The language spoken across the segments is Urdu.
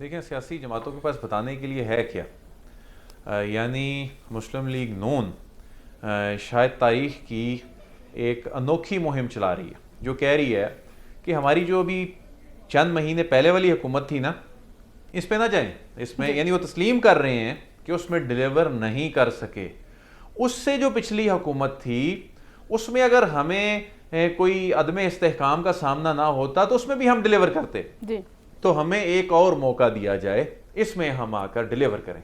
دیکھیں سیاسی جماعتوں کے پاس بتانے کے لیے ہے کیا؟ یعنی مسلم لیگ نون شاید تاریخ کی ایک انوکھی مہم چلا رہی ہے جو کہہ رہی ہے کہ ہماری جو ابھی چند مہینے پہلے والی حکومت تھی نا اس پہ نہ جائیں، اس میں یعنی وہ تسلیم کر رہے ہیں کہ اس میں ڈیلیور نہیں کر سکے. اس سے جو پچھلی حکومت تھی اس میں اگر ہمیں کوئی عدم استحکام کا سامنا نہ ہوتا تو اس میں بھی ہم ڈیلیور کرتے، تو ہمیں ایک اور موقع دیا جائے، اس میں ہم آ کر ڈیلیور کریں.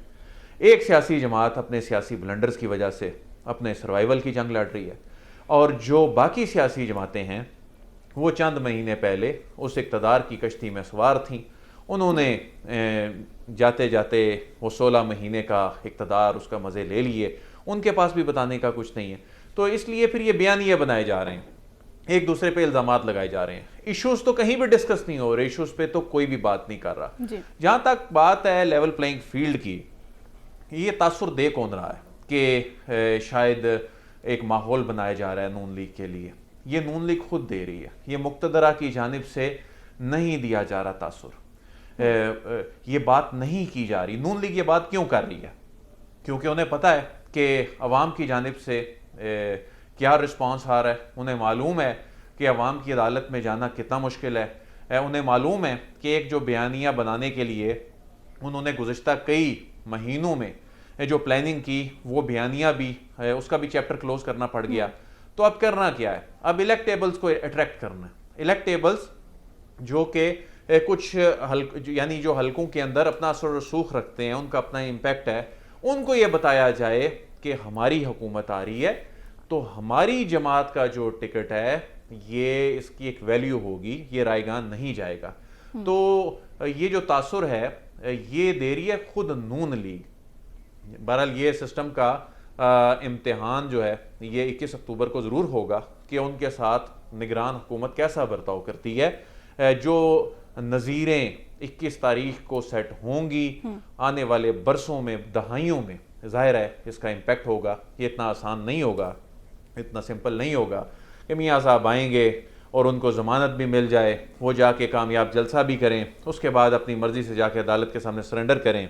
ایک سیاسی جماعت اپنے سیاسی بلنڈرز کی وجہ سے اپنے سروائیول کی جنگ لڑ رہی ہے، اور جو باقی سیاسی جماعتیں ہیں وہ چند مہینے پہلے اس اقتدار کی کشتی میں سوار تھیں. انہوں نے جاتے جاتے وہ 16 مہینے کا اقتدار اس کا مزے لے لیے، ان کے پاس بھی بتانے کا کچھ نہیں ہے. تو اس لیے پھر یہ بیانیے بنائے جا رہے ہیں، ایک دوسرے پہ الزامات لگائے جا رہے ہیں. ایشوز تو کہیں بھی ڈسکس نہیں ہو رہے، ایشوز پہ تو کوئی بھی بات نہیں کر رہا. جہاں تک بات ہے لیول پلینگ فیلڈ کی، یہ تاثر دے کون رہا ہے کہ شاید ایک ماحول بنایا جا رہا ہے نون لیگ کے لیے؟ یہ نون لیگ خود دے رہی ہے، یہ مقتدرہ کی جانب سے نہیں دیا جا رہا تاثر. یہ بات نہیں کی جا رہی. نون لیگ یہ بات کیوں کر رہی ہے؟ کیونکہ انہیں پتہ ہے کہ عوام کی جانب سے کیا رسپانس آ رہا ہے. انہیں معلوم ہے کہ عوام کی عدالت میں جانا کتنا مشکل ہے. انہیں معلوم ہے کہ ایک جو بیانیہ بنانے کے لیے انہوں نے گزشتہ کئی مہینوں میں جو پلاننگ کی، وہ بیانیہ بھی اس کا بھی چیپٹر کلوز کرنا پڑ گیا. تو اب کرنا کیا ہے؟ اب الیکٹیبلز کو اٹریکٹ کرنا ہے. الیکٹیبلز جو کہ کچھ یعنی جو حلقوں کے اندر اپنا اثر و رسوخ رکھتے ہیں، ان کا اپنا امپیکٹ ہے، ان کو یہ بتایا جائے کہ ہماری حکومت آ رہی ہے تو ہماری جماعت کا جو ٹکٹ ہے یہ اس کی ایک ویلیو ہوگی، یہ رائے گان نہیں جائے گا. تو یہ جو تاثر ہے یہ دے رہی ہے خود نون لیگ. بہرحال یہ سسٹم کا امتحان جو ہے یہ 21 اکتوبر کو ضرور ہوگا کہ ان کے ساتھ نگران حکومت کیسا برتاؤ کرتی ہے. جو نظیریں 21 تاریخ کو سیٹ ہوں گی آنے والے برسوں میں، دہائیوں میں، ظاہر ہے اس کا امپیکٹ ہوگا. یہ اتنا آسان نہیں ہوگا، اتنا سمپل نہیں ہوگا کہ میاں صاحب آئیں گے اور ان کو ضمانت بھی مل جائے، وہ جا کے کامیاب جلسہ بھی کریں، اس کے بعد اپنی مرضی سے جا کے عدالت کے سامنے سرنڈر کریں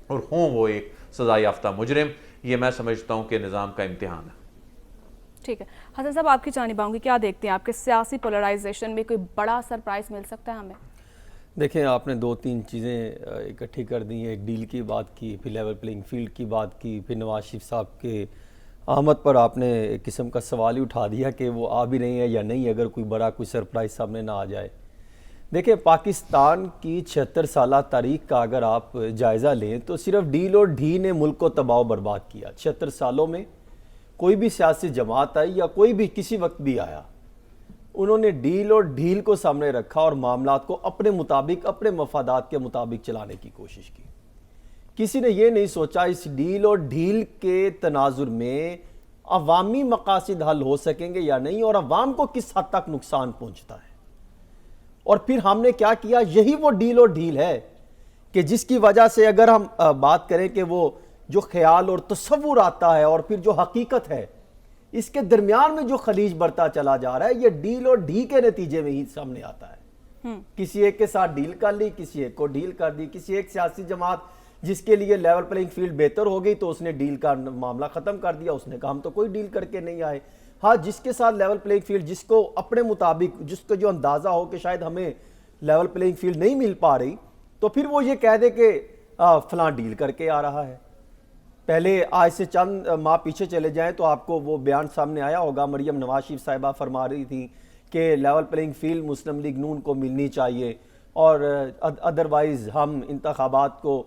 اور ہوں وہ ایک سزا یافتہ مجرم. یہ میں سمجھتا ہوں کہ نظام کا امتحان ہے. ٹھیک ہے حسن صاحب، آپ کی جانب آؤں گی، کیا دیکھتے ہیں آپ کے سیاسی پولرائزیشن میں کوئی بڑا سرپرائز مل سکتا ہے ہمیں؟ دیکھیں آپ نے 2-3 چیزیں اکٹھی کر دی ہیں. ایک ڈیل کی بات کی، پھر لیول پلینگ فیلڈ کی بات کی، پھر نواز شریف صاحب کے آمد پر آپ نے ایک قسم کا سوال ہی اٹھا دیا کہ وہ آ بھی رہے ہیں یا نہیں اگر کوئی بڑا کوئی سرپرائز سامنے نہ آ جائے. دیکھیں پاکستان کی 76 سالہ تاریخ کا اگر آپ جائزہ لیں تو صرف ڈیل اور ڈھی نے ملک کو تباہ و برباد کیا. 76 سالوں میں کوئی بھی سیاسی جماعت آئی یا کوئی بھی کسی وقت بھی آیا، انہوں نے ڈیل اور ڈھیل کو سامنے رکھا اور معاملات کو اپنے مطابق، اپنے مفادات کے مطابق چلانے کی کوشش کی. کسی نے یہ نہیں سوچا اس ڈیل اور ڈھیل کے تناظر میں عوامی مقاصد حل ہو سکیں گے یا نہیں، اور عوام کو کس حد تک نقصان پہنچتا ہے. اور پھر ہم نے کیا کیا؟ یہی وہ ڈیل اور ڈھیل ہے کہ جس کی وجہ سے اگر ہم بات کریں کہ وہ جو خیال اور تصور آتا ہے اور پھر جو حقیقت ہے، اس کے درمیان میں جو خلیج بڑھتا چلا جا رہا ہے، یہ ڈیل اور ڈھی کے نتیجے میں ہی سامنے آتا ہے. کسی ایک کے ساتھ ڈیل کر لی، کسی ایک کو ڈیل کر دی. کسی ایک سیاسی جماعت جس کے لیے لیول پلینگ فیلڈ بہتر ہو گئی تو اس نے ڈیل کا معاملہ ختم کر دیا. اس نے کہا ہم تو کوئی ڈیل کر کے نہیں آئے. ہاں جس کے ساتھ لیول پلینگ فیلڈ، جس کو اپنے مطابق، جس کو جو اندازہ ہو کہ شاید ہمیں لیول پلینگ فیلڈ نہیں مل پا رہی، تو پھر وہ یہ کہہ دے کہ فلاں ڈیل کر کے آ رہا ہے. پہلے آج سے چند ماہ پیچھے چلے جائیں تو آپ کو وہ بیان سامنے آیا ہوگا، مریم نواز شریف صاحبہ فرما رہی تھی کہ لیول پلینگ فیلڈ مسلم لیگ نون کو ملنی چاہیے اور ادروائز ہم انتخابات کو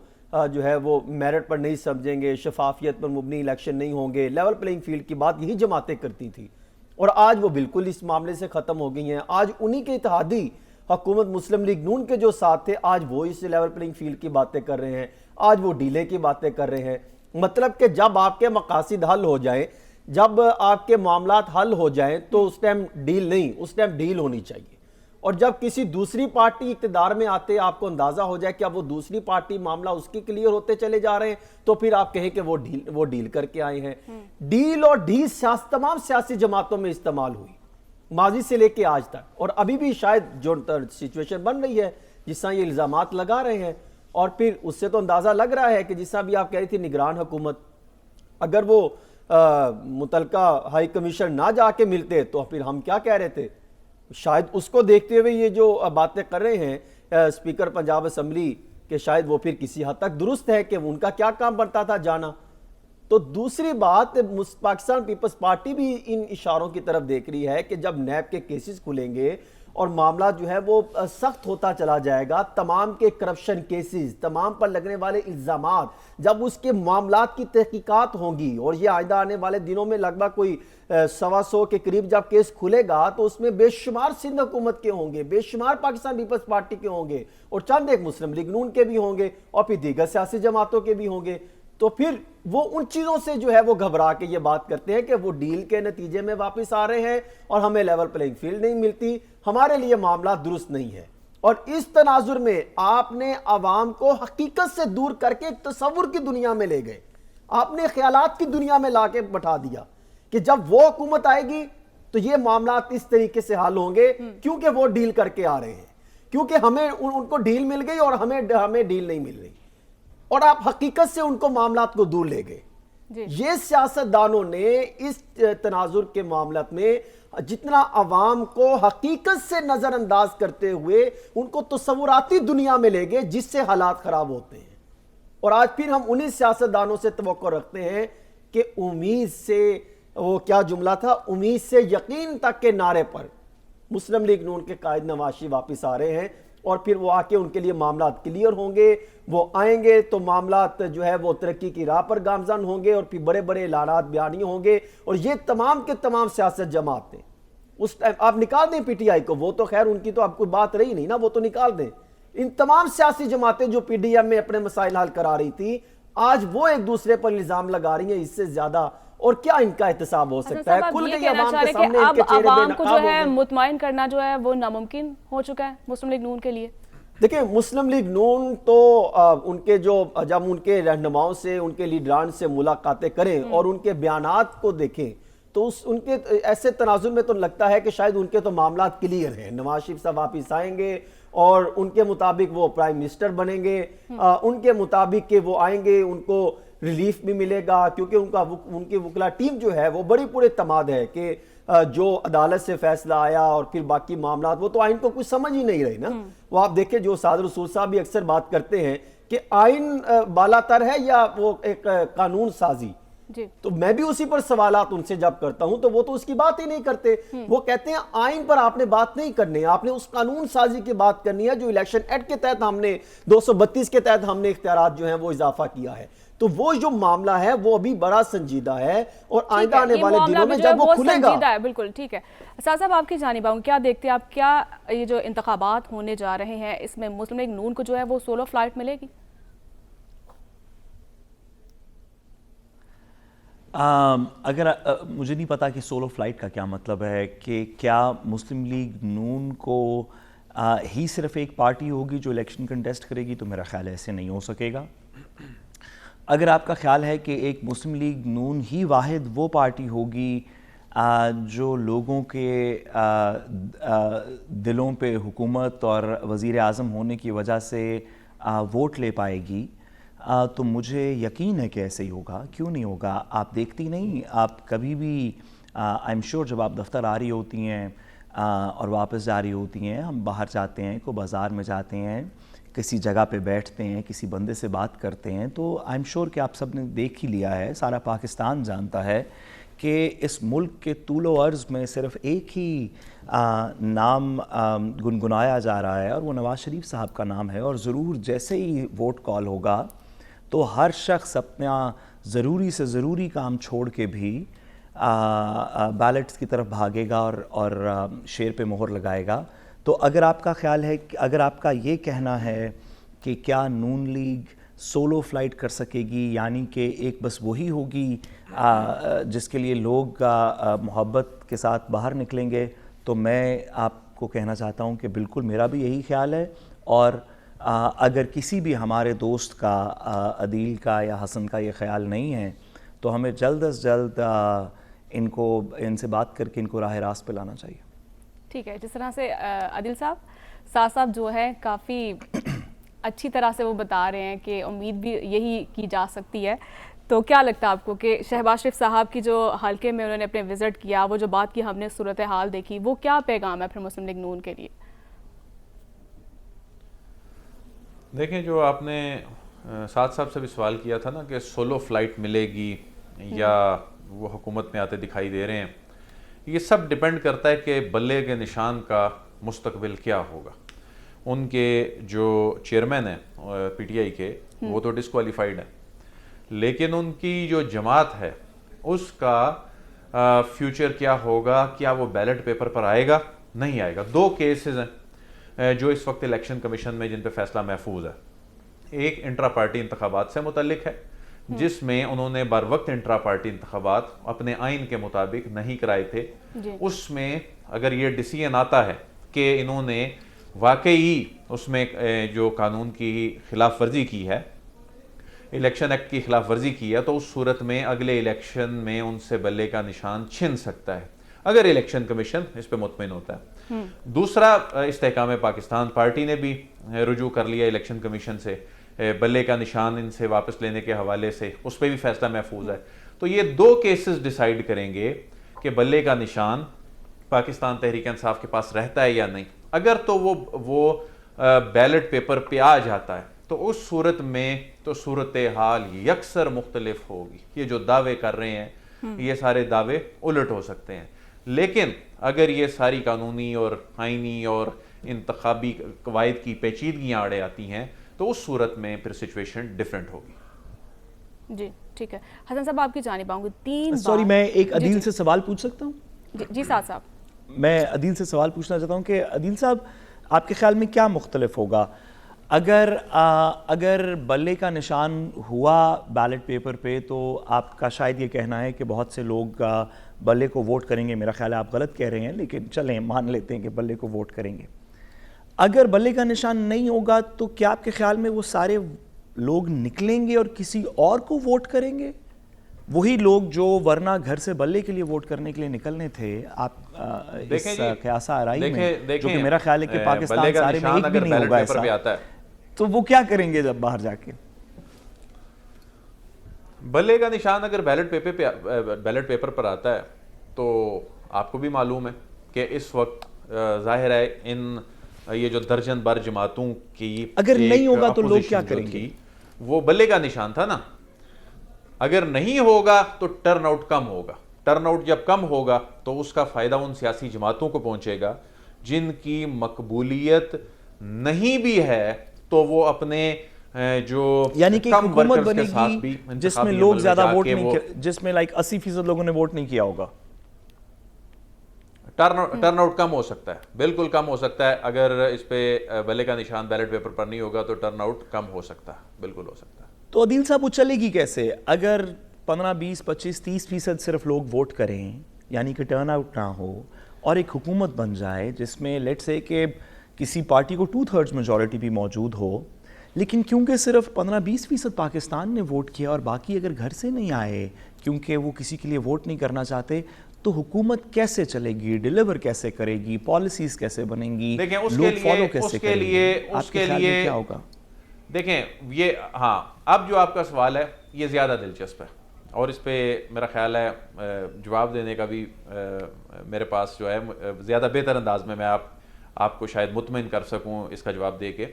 جو ہے وہ میرٹ پر نہیں سمجھیں گے، شفافیت پر مبنی الیکشن نہیں ہوں گے. لیول پلینگ فیلڈ کی بات یہی جماعتیں کرتی تھی اور آج وہ بالکل اس معاملے سے ختم ہو گئی ہیں. آج انہی کے اتحادی حکومت مسلم لیگ نون کے جو ساتھ تھے، آج وہ اس لیول پلینگ فیلڈ کی باتیں کر رہے ہیں، آج وہ ڈیلے کی باتیں کر رہے ہیں. مطلب کہ جب آپ کے مقاصد حل ہو جائیں، جب آپ کے معاملات حل ہو جائیں تو اس ٹائم ڈیل نہیں، اس ٹائم ڈیل ہونی چاہیے. اور جب کسی دوسری پارٹی اقتدار میں آتے آپ کو اندازہ ہو جائے کہ اب وہ دوسری پارٹی معاملہ اس کی کلیئر ہوتے چلے جا رہے ہیں تو پھر آپ کہیں کہ وہ ڈیل کر کے آئے ہیں. ڈیل اور ڈھی تمام سیاسی جماعتوں میں استعمال ہوئی ماضی سے لے کے آج تک، اور ابھی بھی شاید جو سچویشن بن رہی ہے جس طرح یہ الزامات لگا رہے ہیں اور پھر اس سے تو اندازہ لگ رہا ہے کہ جس طرح بھی آپ کہہ رہی تھی نگران حکومت، اگر وہ متعلقہ ہائی کمیشن نہ جا کے ملتے تو پھر ہم کیا کہہ رہے تھے. شاید اس کو دیکھتے ہوئے یہ جو باتیں کر رہے ہیں اسپیکر پنجاب اسمبلی کہ شاید وہ پھر کسی حد تک درست ہے کہ ان کا کیا کام بنتا تھا جانا. تو دوسری بات پاکستان پیپلز پارٹی بھی ان اشاروں کی طرف دیکھ رہی ہے کہ جب نیب کے کیسز کھلیں گے اور معاملات جو ہے وہ سخت ہوتا چلا جائے گا، تمام کے کرپشن کیسز، تمام پر لگنے والے الزامات، جب اس کے معاملات کی تحقیقات ہوں گی، اور یہ آئندہ آنے والے دنوں میں لگ بھگ کوئی 125 کے قریب جب کیس کھلے گا تو اس میں بے شمار سندھ حکومت کے ہوں گے، بے شمار پاکستان پیپلز پارٹی کے ہوں گے، اور چند ایک مسلم لیگ نون کے بھی ہوں گے، اور پھر دیگر سیاسی جماعتوں کے بھی ہوں گے. تو پھر وہ ان چیزوں سے جو ہے وہ گھبرا کے یہ بات کرتے ہیں کہ وہ ڈیل کے نتیجے میں واپس آ رہے ہیں اور ہمیں لیول پلینگ فیلڈ نہیں ملتی، ہمارے لیے معاملات درست نہیں ہے. اور اس تناظر میں آپ نے عوام کو حقیقت سے دور کر کے ایک تصور کی دنیا میں لے گئے، آپ نے خیالات کی دنیا میں لا کے بٹھا دیا کہ جب وہ حکومت آئے گی تو یہ معاملات اس طریقے سے حل ہوں گے کیونکہ وہ ڈیل کر کے آ رہے ہیں، کیونکہ ہمیں ان کو ڈیل مل گئی اور ہمیں ڈیل نہیں مل رہی، اور آپ حقیقت سے ان کو معاملات کو دور لے گئے. یہ سیاستدانوں نے اس تناظر کے معاملات میں جتنا عوام کو حقیقت سے نظر انداز کرتے ہوئے ان کو تصوراتی دنیا میں لے گئے جس سے حالات خراب ہوتے ہیں. اور آج پھر ہم انہی سیاستدانوں سے توقع رکھتے ہیں کہ امید سے، وہ کیا جملہ تھا، امید سے یقین تک کے نعرے پر مسلم لیگ نون کے قائد نواز شریف واپس آ رہے ہیں، اور پھر وہ آ کے ان کے لیے معاملات کلیئر ہوں گے. وہ آئیں گے تو معاملات جو ہے وہ ترقی کی راہ پر گامزن ہوں گے، اور پھر بڑے بڑے اعلانات بیانیے ہوں گے، اور یہ تمام کے تمام سیاست جماعتیں اس ٹائم آپ نکال دیں پی ٹی آئی کو، وہ تو خیر ان کی تو اب کوئی بات رہی نہیں نا، وہ تو نکال دیں. ان تمام سیاسی جماعتیں جو پی ڈی ایم میں اپنے مسائل حل کرا رہی تھی، آج وہ ایک دوسرے پر الزام لگا رہی ہیں. اس سے زیادہ اور کیا ان کا احتساب ہو سکتا ہے؟ کھل گئی عوام کے سامنے، ان کے چہرے عوام کو بے جو نقاب ہو ہے گئے. مطمئن کرنا جو ہے وہ ناممکن ہو چکا ہے مسلم لیگ نون کے لیے. دیکھیں مسلم لیگ نون تو ان کے جو جب ان کے رہنماؤں سے، ان کے لیڈران سے ملاقاتیں کریں اور ان کے بیانات کو دیکھیں تو ان کے ایسے تناظر میں تو لگتا ہے کہ شاید ان کے تو معاملات کلیئر ہیں. نواز شریف صاحب واپس آئیں گے اور ان کے مطابق وہ پرائم منسٹر بنیں گے، ان کے مطابق کہ وہ آئیں گے، ان کو ریلیف بھی ملے گا، کیونکہ ان کی وکلا ٹیم جو ہے وہ بڑی پورے اعتماد ہے کہ جو عدالت سے فیصلہ آیا اور پھر باقی معاملات وہ تو آئین کو کچھ سمجھ ہی نہیں رہی نا. وہ آپ دیکھیں جو سعد رسول صاحب بھی اکثر بات کرتے ہیں کہ آئین بالا تر ہے یا وہ ایک قانون سازی. تو میں بھی اسی پر سوالات ان سے جب کرتا ہوں تو وہ تو اس کی بات ہی نہیں کرتے. وہ کہتے ہیں آئین پر آپ نے بات نہیں کرنی ہے، آپ نے اس قانون سازی کی بات کرنی ہے جو الیکشن ایکٹ کے تحت ہم نے 232 کے تحت ہم نے اختیارات جو ہیں وہ اضافہ کیا ہے. تو وہ جو معاملہ ہے وہ ابھی بڑا سنجیدہ ہے، اور آئندہ آنے والے دنوں میں جب وہ کھلے گا. بالکل ٹھیک ہے. اسد صاحب آپ کی جانب آؤں، کیا دیکھتے ہیں آپ، کیا یہ جو انتخابات ہونے جا رہے ہیں اس میں مسلم لیگ نون کو جو ہے وہ سولو فلائٹ ملے گی؟ اگر مجھے نہیں پتا کہ سولو فلائٹ کا کیا مطلب ہے، کہ کیا مسلم لیگ نون کو ہی صرف ایک پارٹی ہوگی جو الیکشن کنٹیسٹ کرے گی؟ تو میرا خیال ایسے نہیں ہو سکے گا. اگر آپ کا خیال ہے کہ ایک مسلم لیگ نون ہی واحد وہ پارٹی ہوگی جو لوگوں کے دلوں پہ حکومت اور وزیر اعظم ہونے کی وجہ سے ووٹ لے پائے گی، تو مجھے یقین ہے کہ ایسے ہی ہوگا. کیوں نہیں ہوگا؟ آپ دیکھتی نہیں، آپ کبھی بھی آئی ایم شیور جب آپ دفتر آ رہی ہوتی ہیں اور واپس جا رہی ہوتی ہیں، ہم باہر جاتے ہیں، کوئی بازار میں جاتے ہیں، کسی جگہ پہ بیٹھتے ہیں، کسی بندے سے بات کرتے ہیں، تو آئی ایم شیور کہ آپ سب نے دیکھ ہی لیا ہے، سارا پاکستان جانتا ہے کہ اس ملک کے طول و عرض میں صرف ایک ہی نام گنگنایا جا رہا ہے، اور وہ نواز شریف صاحب کا نام ہے. اور ضرور جیسے ہی ووٹ کال ہوگا تو ہر شخص اپنا ضروری سے ضروری کام چھوڑ کے بھی بیلٹس کی طرف بھاگے گا اور شیر پہ مہر لگائے گا. تو اگر آپ کا خیال ہے، اگر آپ کا یہ کہنا ہے کہ کیا نون لیگ سولو فلائٹ کر سکے گی، یعنی کہ ایک بس وہی ہوگی جس کے لیے لوگ محبت کے ساتھ باہر نکلیں گے، تو میں آپ کو کہنا چاہتا ہوں کہ بالکل میرا بھی یہی خیال ہے. اور اگر کسی بھی ہمارے دوست کا، عدیل کا یا حسن کا یہ خیال نہیں ہے تو ہمیں جلد از جلد ان سے بات کر کے ان کو راہ راست پہ لانا چاہیے. ٹھیک ہے. جس طرح سے عادل صاحب، سعد صاحب جو ہے کافی اچھی طرح سے وہ بتا رہے ہیں کہ امید بھی یہی کی جا سکتی ہے. تو کیا لگتا ہے آپ کو کہ شہباز شریف صاحب کی جو حلقے میں انہوں نے اپنے وزٹ کیا, وہ جو بات کی ہم نے صورتحال دیکھی, وہ کیا پیغام ہے پھر مسلم لیگ نون کے لیے؟ دیکھیں, جو آپ نے سعد صاحب سے بھی سوال کیا تھا نا کہ سولو فلائٹ ملے گی یا وہ حکومت میں آتے دکھائی دے رہے ہیں, یہ سب ڈیپینڈ کرتا ہے کہ بلے کے نشان کا مستقبل کیا ہوگا. ان کے جو چیئرمین ہیں پی ٹی آئی کے, وہ تو ڈسکوالیفائڈ ہیں, لیکن ان کی جو جماعت ہے اس کا فیوچر کیا ہوگا, کیا وہ بیلٹ پیپر پر آئے گا, نہیں آئے گا. 2 کیسز ہیں جو اس وقت الیکشن کمیشن میں جن پہ فیصلہ محفوظ ہے. ایک انٹرا پارٹی انتخابات سے متعلق ہے, جس میں انہوں نے بر وقت انٹرا پارٹی انتخابات اپنے آئین کے مطابق نہیں کرائے تھے. اس میں اگر یہ ڈیسیژن آتا ہے کہ انہوں نے واقعی اس میں جو قانون کی خلاف ورزی کی ہے, الیکشن ایکٹ کی خلاف ورزی کی ہے, تو اس صورت میں اگلے الیکشن میں ان سے بلے کا نشان چھن سکتا ہے اگر الیکشن کمیشن اس پہ مطمئن ہوتا ہے. دوسرا, استحکام پاکستان پارٹی نے بھی رجوع کر لیا الیکشن کمیشن سے بلے کا نشان ان سے واپس لینے کے حوالے سے, اس پہ بھی فیصلہ محفوظ ہے. تو یہ 2 کیسز ڈیسائیڈ کریں گے کہ بلے کا نشان پاکستان تحریک انصاف کے پاس رہتا ہے یا نہیں. اگر تو وہ بیلٹ پیپر پہ آ جاتا ہے تو اس صورت میں تو صورتحال یکسر مختلف ہوگی. یہ جو دعوے کر رہے ہیں یہ سارے دعوے الٹ ہو سکتے ہیں, لیکن اگر یہ ساری قانونی اور آئینی اور انتخابی قواعد کی پیچیدگیاں آڑے آتی ہیں تو اس صورت میں پھر سچویشن ڈیفرنٹ ہوگی. جی ٹھیک ہے. حسن صاحب, آپ کی جانب آؤں گی. 3 سوری, میں ایک عدیل سے سوال پوچھ سکتا ہوں؟ جی سعد صاحب. میں عدیل سے سوال پوچھنا چاہتا ہوں کہ عدیل صاحب, آپ کے خیال میں کیا مختلف ہوگا اگر بلے کا نشان ہوا بیلٹ پیپر پہ؟ تو آپ کا شاید یہ کہنا ہے کہ بہت سے لوگ بلے کو ووٹ کریں گے. میرا خیال ہے آپ غلط کہہ رہے ہیں, لیکن چلیں مان لیتے ہیں کہ بلے کو ووٹ کریں گے. اگر بلے کا نشان نہیں ہوگا تو کیا آپ کے خیال میں وہ سارے لوگ نکلیں گے اور کسی اور کو ووٹ کریں گے؟ وہی لوگ جو ورنہ گھر سے بلے کے لیے ووٹ کرنے کے لیے نکلنے تھے. آپ اس قیاس آرائی میں, جو کہ میرا خیال ہے کہ پاکستان سارے میں ایک بھی نہیں ہوگا ایسا, تو وہ کیا کریں گے جب باہر جا کے؟ بلے کا نشان اگر بیلٹ پیپر پر آتا ہے تو آپ کو بھی معلوم ہے کہ اس وقت ظاہر ہے یہ جو درجن بر جماعتوں کی اگر نہیں ہوگا تو لوگ کیا کریں گے؟ وہ بلے کا نشان تھا نا. اگر نہیں ہوگا تو ٹرن آؤٹ کم ہوگا. ٹرن آؤٹ جب کم ہوگا تو اس کا فائدہ ان سیاسی جماعتوں کو پہنچے گا جن کی مقبولیت نہیں بھی ہے, تو وہ اپنے جو یعنی کہ حکومت بنے گی جس میں لوگ زیادہ ووٹ نہیں, جس میں 80% لوگوں نے ووٹ نہیں کیا ہوگا. ٹرن آؤٹ کم ہو سکتا ہے, بالکل کم ہو سکتا ہے. اگر اس پہ بلے کا نشان بیلٹ پیپر پر نہیں ہوگا تو ٹرن آؤٹ کم ہو سکتا ہے, بالکل ہو سکتا ہے. تو عدیل صاحب, وہ چلے گی کیسے اگر 15, 20, 25, 30% صرف لوگ ووٹ کریں, یعنی کہ ٹرن آؤٹ نہ ہو, اور ایک حکومت بن جائے جس میں لیٹ سے کہ کسی پارٹی کو 2/3 میجورٹی بھی موجود ہو, لیکن کیونکہ صرف 15-20% پاکستان نے ووٹ کیا اور باقی اگر گھر سے نہیں آئے کیونکہ وہ کسی کے لیے ووٹ نہیں کرنا چاہتے, تو حکومت کیسے چلے گی, ڈیلیور کیسے کرے گی, پالیسیز کیسے بنیں گی, لوگ فالو کیسے کریں گے؟ آپ کے خیال میں کیا ہوگا؟ دیکھیں یہ, ہاں, اب جو آپ کا سوال ہے یہ زیادہ دلچسپ ہے, اور اس پہ میرا خیال ہے جواب دینے کا بھی میرے پاس جو ہے زیادہ بہتر انداز میں آپ کو شاید مطمئن کر سکوں اس کا جواب دے کے.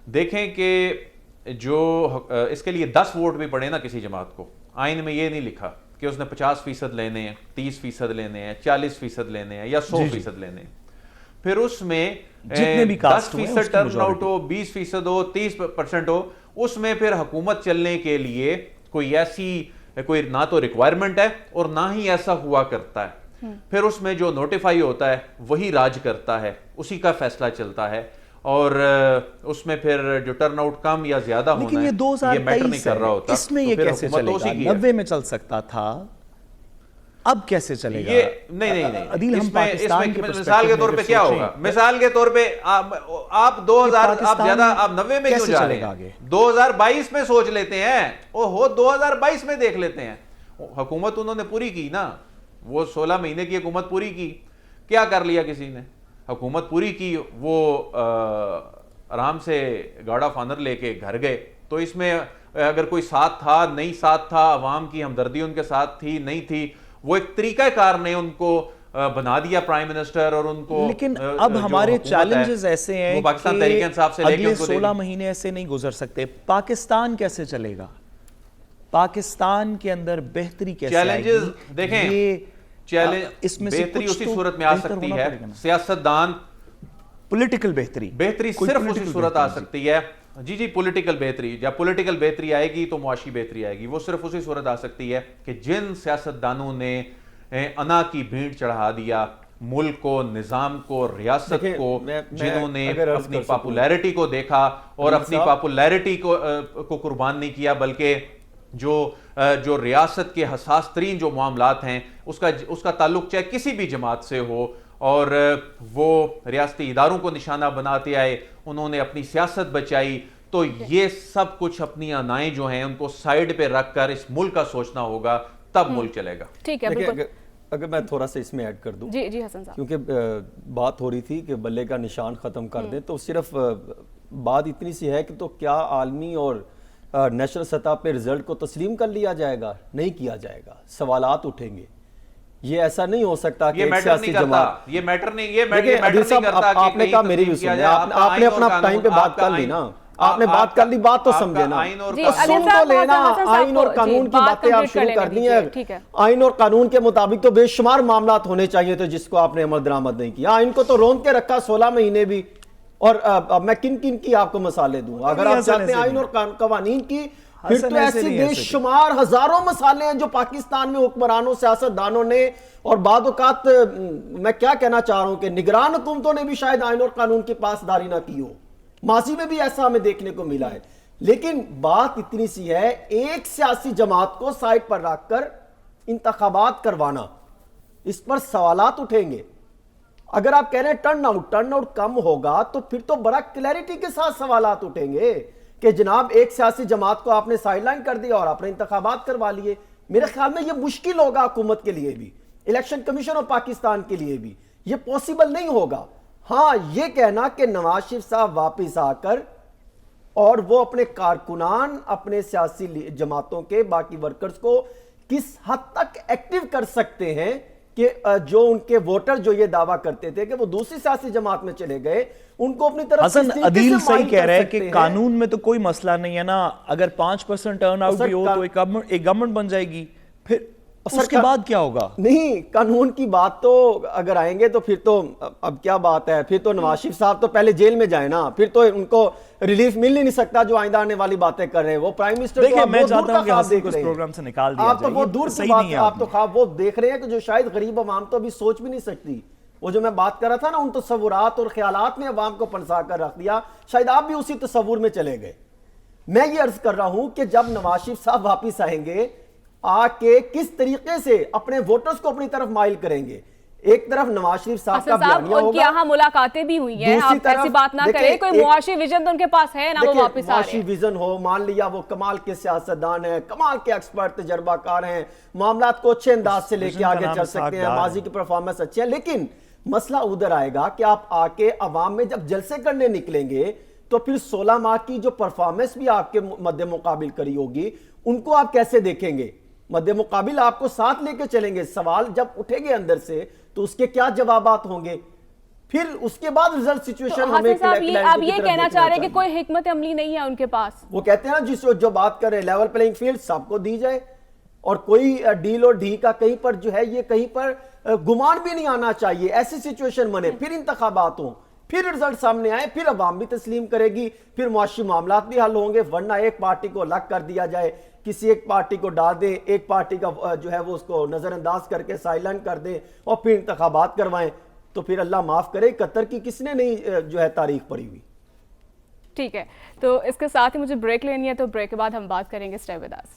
دیکھیں کہ جو اس کے لیے 10 ووٹ بھی پڑے نا کسی جماعت کو, آئین میں یہ نہیں لکھا کہ اس نے 50% لینے ہیں, 30% لینے ہیں, 40% لینے ہیں یا 100% لینے ہیں. پھر اس میں 10% ٹرن آؤٹ ہو, 20% ہو, 30% ہو, اس میں پھر حکومت چلنے کے لیے کوئی نہ تو ریکوائرمنٹ ہے اور نہ ہی ایسا ہوا کرتا ہے. پھر اس میں جو نوٹیفائی ہوتا ہے وہی راج کرتا ہے, اسی کا فیصلہ چلتا ہے, اور اس میں پھر جو ٹرن آؤٹ کم یا زیادہ ہونا لیکن یہ 2023 کر رہا ہوتا, اس میں یہ کیسے چلے گا؟ 90 میں چل سکتا تھا, اب کیسے چلے گا؟ نہیں, عدیل, ہم پاکستان کے مثال کے طور پہ کیا ہوگا؟ مثال کے طور پہ آپ 2000 آپ زیادہ آپ 90 میں کیوں جا رہے ہیں؟ 2022 میں سوچ لیتے ہیں, 2022 میں دیکھ لیتے ہیں. حکومت انہوں نے پوری کی نا, وہ 16 مہینے کی حکومت پوری کی. کیا کر لیا کسی نے؟ حکومت پوری کی, وہ آرام سے گارڈ آف آنر لے کے گھر گئے. تو اس میں اگر کوئی ساتھ تھا نہیں ساتھ تھا, عوام کی ہمدردی ان کے ساتھ تھی نہیں تھی, وہ ایک طریقہ کار نے ان کو بنا دیا پرائم منسٹر اور ان کو. لیکن اب ہمارے چیلنجز ایسے ہیں پاکستان تحریک انصاف سے لے کے اگلے 16 مہینے ایسے نہیں گزر سکتے. پاکستان کیسے چلے گا؟ پاکستان کے اندر بہتری کیسے آئے گی؟ چیلنجز دیکھیں, اس میں بہتری اسی صورت میں آ سکتی ہے, سیاستدان پولیٹیکل بہتری صرف اسی صورت آ سکتی ہے. جی پولیٹیکل بہتری, جب پولیٹیکل بہتری آئے گی تو معاشی بہتری آئے گی. وہ صرف اسی صورت آ سکتی ہے کہ جن سیاستدانوں نے انا کی بھینٹ چڑھا دیا ملک کو, نظام کو, ریاست کو, جنہوں نے اپنی پاپولیرٹی کو دیکھا اور اپنی پاپولیرٹی کو قربان نہیں کیا, بلکہ جو ریاست کے حساس ترین جو معاملات ہیں اس کا تعلق چاہے کسی بھی جماعت سے ہو, اور وہ ریاستی اداروں کو نشانہ بناتے آئے, انہوں نے اپنی سیاست بچائی. تو یہ سب کچھ اپنی انائیں جو ہیں ان کو سائیڈ پہ رکھ کر اس ملک کا سوچنا ہوگا, تب ملک چلے گا. ٹھیک ہے, بالکل. اگر میں تھوڑا سا اس میں ایڈ کر دوں, جی حسن صاحب, کیونکہ بات ہو رہی تھی کہ بلے کا نشان ختم کر دیں, تو صرف بات اتنی سی ہے کہ تو کیا عالمی اور نیشنل سطح پہ رزلٹ کو تسلیم کر لیا جائے گا؟ نہیں کیا جائے گا, سوالات اٹھیں گے. یہ ایسا نہیں ہو سکتا کہ ایک سیاسی جماعت, یہ میٹر نہیں کرتا. آپ نے کہا میری بھی سنیں, آپ نے اپنا ٹائم پہ بات کر لی نا, آپ نے بات کر لی, بات تو سمجھے نا, سن تو لینا. آئین اور قانون کی باتیں آپ شروع کر دی ہیں. آئین اور قانون کے مطابق تو بے شمار معاملات ہونے چاہیے تھے جس کو آپ نے عمل درآمد نہیں کیا. آئین کو تو روند کے رکھا 16 مہینے بھی. اور میں کن کی آپ کو مثالیں دوں؟ اگر آپ چاہتے ہیں آئین اور قوانین کی, پھر تو ایسے بے شمار ہزاروں مسائل ہیں جو پاکستان میں حکمرانوں, سیاستدانوں نے, اور بعض اوقات میں کیا کہنا چاہ رہا ہوں کہ نگران حکومتوں نے بھی شاید آئین اور قانون کی پاسداری نہ کی ہو. ماضی میں بھی ایسا ہمیں دیکھنے کو ملا ہے. لیکن بات اتنی سی ہے, ایک سیاسی جماعت کو سائڈ پر رکھ کر انتخابات کروانا, اس پر سوالات اٹھیں گے. اگر آپ کہہ رہے ہیں ٹرن آؤٹ کم ہوگا, تو پھر تو بڑا کلیئرٹی کے ساتھ سوالات اٹھیں گے کہ جناب ایک سیاسی جماعت کو آپ نے سائیڈ لائن کر دیا اور آپ نے انتخابات کروا لیے. میرے خیال میں یہ مشکل ہوگا حکومت کے لیے بھی, الیکشن کمیشن اور پاکستان کے لیے بھی. یہ پاسبل نہیں ہوگا. ہاں, یہ کہنا کہ نواز شریف صاحب واپس آ کر اور وہ اپنے کارکنان, اپنے سیاسی جماعتوں کے باقی ورکرز کو کس حد تک ایکٹیو کر سکتے ہیں کہ جو ان کے ووٹر جو یہ دعویٰ کرتے تھے کہ وہ دوسری سیاسی جماعت میں چلے گئے, ان کو اپنی طرف حسن عدیل صحیح کہہ رہے ہیں کہ قانون میں تو کوئی مسئلہ نہیں ہے نا. اگر 5% ٹرن آؤٹ بھی ہو تو ایک گورنمنٹ بن جائے گی, پھر اس کے بعد کیا ہوگا؟ نہیں, قانون کی بات تو اگر آئیں گے تو پھر تو اب کیا بات ہے, پھر تو نواز شریف صاحب تو پہلے جیل میں جائیں نا, پھر تو ان کو ریلیف مل ہی نہیں سکتا جو آئندہ آنے والی باتیں کر رہے ہیں. وہ پرائم منسٹر دیکھیں, میں چاہتا ہوں کہ حسن کو اس پروگرام سے نکال دیا جائے. آپ تو وہ دور کی بات ہے, آپ تو خواب وہ دیکھ رہے ہیں کہ جو شاید غریب عوام تو ابھی سوچ بھی نہیں سکتی. وہ جو میں بات کر رہا تھا نا, ان تصورات اور خیالات نے عوام کو پنسا کر رکھ دیا. شاید آپ بھی اسی تصور میں چلے گئے. میں یہ عرض کر رہا ہوں کہ جب نواز شریف صاحب واپس آئیں گے, آ کے کس طریقے سے اپنے ووٹرز کو اپنی طرف مائل کریں گے. ایک طرف نواز شریف صاحب کا بیانیہ ہوگا, ان کی یہاں ملاقاتیں بھی ہوئی ہیں, آپ ایسی بات نہ کریں. کوئی معاشی ویژن تو ان کے پاس ہے نا, وہ واپس آ رہے ہیں. معاشی ویژن ہو, مان لیا وہ کمال کے سیاستدان ہیں, کمال کے ایکسپرٹ تجربہ کار ہیں, معاملات کو اچھے انداز سے لے کے آگے چل سکتے ہیں, ماضی کی پرفارمنس اچھے ہیں. لیکن مسئلہ ادھر آئے گا کہ آپ آ کے عوام میں جب جلسے کرنے نکلیں گے تو پھر 16 ماہ کی جو پرفارمنس بھی آپ کے مد مقابل کری ہوگی, ان کو آپ کیسے دیکھیں گے؟ مد مقابل آپ کو ساتھ لے کے چلیں گے. سوال جب اٹھے گے اندر سے تو اس کے کیا جوابات ہوں گے, پھر اس کے بعد ریزلٹ سچویشن ہمیں آپ یہ کہنا چاہ رہے ہیں کہ کوئی حکمت عملی نہیں ہے ان کے پاس. وہ کہتے ہیں نا جس جو بات کریں لیول پلینگ فیلڈ سب کو دی جائے, اور کوئی ڈیل اور ڈھی کا کہیں پر جو ہے یہ کہیں پر گمان بھی نہیں آنا چاہیے. ایسی سچویشن بنے, پھر انتخابات ہوں, پھر رزلٹ سامنے آئے, پھر عوام بھی تسلیم کرے گی, پھر معاشی معاملات بھی حل ہوں گے. ورنہ ایک پارٹی کو الگ کر دیا جائے, کسی ایک پارٹی کو ڈال دیں, ایک پارٹی کا جو ہے وہ اس کو نظر انداز کر کے سائلنٹ کر دیں اور پھر انتخابات کروائیں, تو پھر اللہ معاف کرے قطر کی کس نے نہیں جو ہے تاریخ پڑھی ہوئی. ٹھیک ہے, تو اس کے ساتھ ہی مجھے بریک لینی ہے, تو بریک کے بعد ہم بات کریں گے. Stay with us.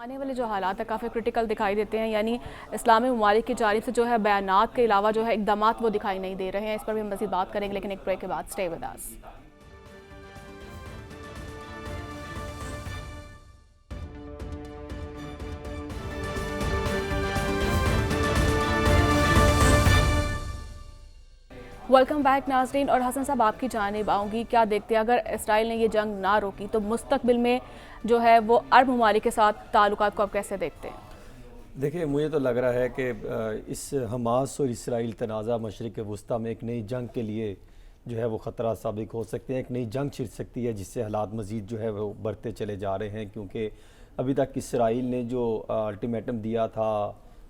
آنے والے جو حالات ہیں کافی کرٹیکل دکھائی دیتے ہیں، یعنی اسلامی ممالک کی جانب سے جو ہے بیانات کے علاوہ جو ہے اقدامات وہ دکھائی نہیں دے رہے ہیں. اس پر بھی ہم مزید بات کریں گے، لیکن ایک بریک کے بعد stay with us. Welcome back ناظرین. اور حسن صاحب آپ کی جانب آؤں گی، کیا دیکھتے ہیں اگر اسرائیل نے یہ جنگ نہ روکی تو مستقبل میں جو ہے وہ عرب ممالک کے ساتھ تعلقات کو آپ کیسے دیکھتے ہیں؟ دیکھیں مجھے تو لگ رہا ہے کہ اس حماس اور اسرائیل تنازع مشرق وسطیٰ میں ایک نئی جنگ کے لیے جو ہے وہ خطرہ سابق ہو سکتے ہیں. ایک نئی جنگ چھڑ سکتی ہے جس سے حالات مزید جو ہے وہ بڑھتے چلے جا رہے ہیں، کیونکہ ابھی تک اسرائیل نے جو الٹیمیٹم دیا تھا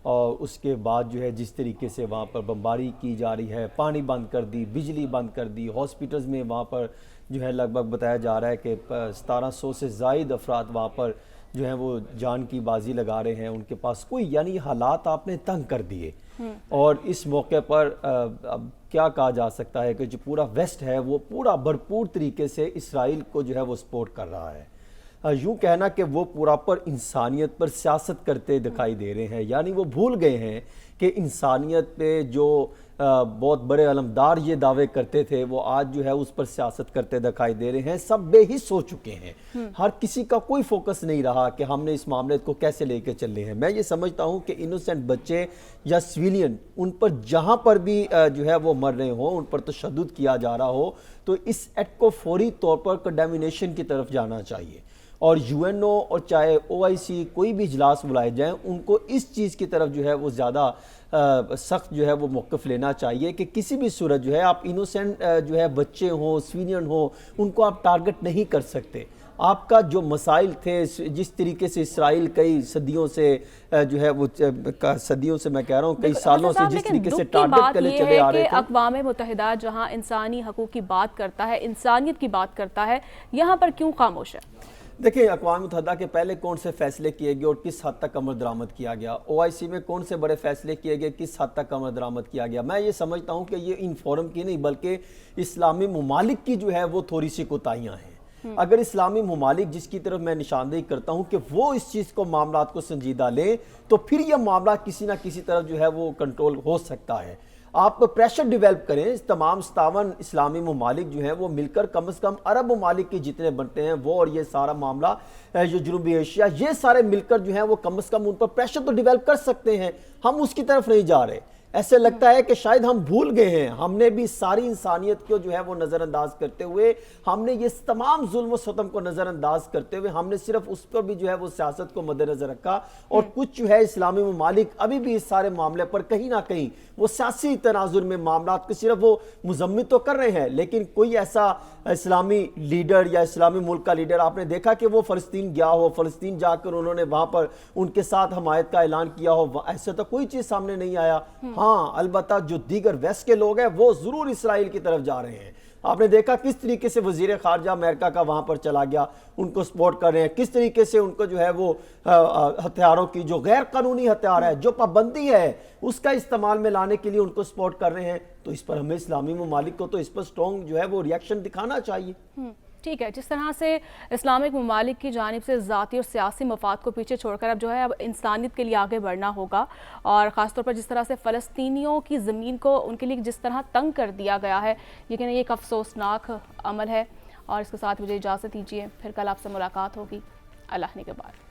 اور اس کے بعد جو ہے جس طریقے سے وہاں پر بمباری کی جا رہی ہے، پانی بند کر دی، بجلی بند کر دی، ہاسپٹلز میں وہاں پر جو ہے لگ بھگ بتایا جا رہا ہے کہ 1700 سے زائد افراد وہاں پر جو ہیں وہ جان کی بازی لگا رہے ہیں، ان کے پاس کوئی، یعنی حالات آپ نے تنگ کر دیے. اور اس موقع پر اب کیا کہا جا سکتا ہے کہ جو پورا ویسٹ ہے وہ پورا بھرپور طریقے سے اسرائیل کو جو ہے وہ سپورٹ کر رہا ہے. یوں کہنا کہ وہ پورا پر انسانیت پر سیاست کرتے دکھائی دے رہے ہیں، یعنی وہ بھول گئے ہیں کہ انسانیت پہ جو بہت بڑے علمدار یہ دعوے کرتے تھے وہ آج جو ہے اس پر سیاست کرتے دکھائی دے رہے ہیں. سب بے حس ہو چکے ہیں، ہر کسی کا کوئی فوکس نہیں رہا کہ ہم نے اس معاملے کو کیسے لے کے چلے ہیں. میں یہ سمجھتا ہوں کہ انوسینٹ بچے یا سویلین ان پر جہاں پر بھی جو ہے وہ مر رہے ہوں، ان پر تشدد کیا جا رہا ہو، تو اس ایکٹ کو فوری طور پر کنڈیمنیشن کی طرف جانا چاہیے. اور یو این او اور چاہے او آئی سی کوئی بھی اجلاس بلائے جائیں، ان کو اس چیز کی طرف جو ہے وہ زیادہ سخت جو ہے وہ موقف لینا چاہیے کہ کسی بھی صورت جو ہے آپ انوسینٹ جو ہے بچے ہوں، سویلین ہوں، ان کو آپ ٹارگٹ نہیں کر سکتے. آپ کا جو مسائل تھے، جس طریقے سے اسرائیل کئی صدیوں سے جو ہے وہ صدیوں سے میں کہہ رہا ہوں کئی سالوں سے جس طریقے سے ٹارگٹ کرے چلے آ رہے تھے. اقوام متحدہ جہاں انسانی حقوق کی بات کرتا ہے، انسانیت کی بات کرتا ہے، یہاں پر کیوں خاموش ہے؟ دیکھیں اقوام متحدہ کے پہلے کون سے فیصلے کیے گئے اور کس حد تک عمل درآمد کیا گیا، او آئی سی میں کون سے بڑے فیصلے کیے گئے، کس حد تک عمل درآمد کیا گیا. میں یہ سمجھتا ہوں کہ یہ ان فورم کی نہیں بلکہ اسلامی ممالک کی جو ہے وہ تھوڑی سی کوتاہیاں ہیں. اگر اسلامی ممالک، جس کی طرف میں نشاندہی کرتا ہوں کہ وہ اس چیز کو، معاملات کو سنجیدہ لیں، تو پھر یہ معاملہ کسی نہ کسی طرف جو ہے وہ کنٹرول ہو سکتا ہے. آپ پریشر ڈیویلپ کریں، تمام 57 اسلامی ممالک جو ہیں وہ مل کر، کم از کم عرب ممالک کے جتنے بنتے ہیں وہ، اور یہ سارا معاملہ جو جنوبی ایشیا، یہ سارے مل کر جو ہیں وہ کم از کم ان پر پریشر تو ڈیویلپ کر سکتے ہیں. ہم اس کی طرف نہیں جا رہے. ایسے لگتا ہے کہ شاید ہم بھول گئے ہیں. ہم نے بھی ساری انسانیت کو جو ہے وہ نظر انداز کرتے ہوئے، ہم نے یہ تمام ظلم و ستم کو نظر انداز کرتے ہوئے، ہم نے صرف اس پر بھی جو ہے وہ سیاست کو مد نظر رکھا. اور کچھ جو ہے اسلامی ممالک ابھی بھی اس سارے معاملے پر کہیں نہ کہیں وہ سیاسی تناظر میں معاملات کو صرف وہ مذمت تو کر رہے ہیں، لیکن کوئی ایسا اسلامی لیڈر یا اسلامی ملک کا لیڈر آپ نے دیکھا کہ وہ فلسطین گیا ہو، فلسطین جا کر انہوں نے وہاں پر ان کے ساتھ حمایت کا اعلان کیا ہو؟ ایسا تو کوئی چیز سامنے نہیں آیا. ہاں البتہ جو دیگر ویسٹ کے لوگ ہیں وہ ضرور اسرائیل کی طرف جا رہے ہیں. آپ نے دیکھا کس طریقے سے وزیر خارجہ امریکہ کا وہاں پر چلا گیا، ان کو سپورٹ کر رہے ہیں. کس طریقے سے ان کو جو ہے وہ ہتھیاروں کی جو غیر قانونی ہتھیار ہے، جو پابندی ہے، اس کا استعمال میں لانے کے لیے ان کو سپورٹ کر رہے ہیں. تو اس پر ہمیں اسلامی ممالک کو تو اس پر سٹرونگ جو ہے وہ ریاکشن دکھانا چاہیے. ٹھیک ہے، جس طرح سے اسلامک ممالک کی جانب سے ذاتی اور سیاسی مفاد کو پیچھے چھوڑ کر اب جو ہے اب انسانیت کے لیے آگے بڑھنا ہوگا، اور خاص طور پر جس طرح سے فلسطینیوں کی زمین کو ان کے لیے جس طرح تنگ کر دیا گیا ہے، لیکن یہ ایک افسوسناک عمل ہے. اور اس کے ساتھ مجھے اجازت دیجیے، پھر کل آپ سے ملاقات ہوگی. اللہ نگہبان.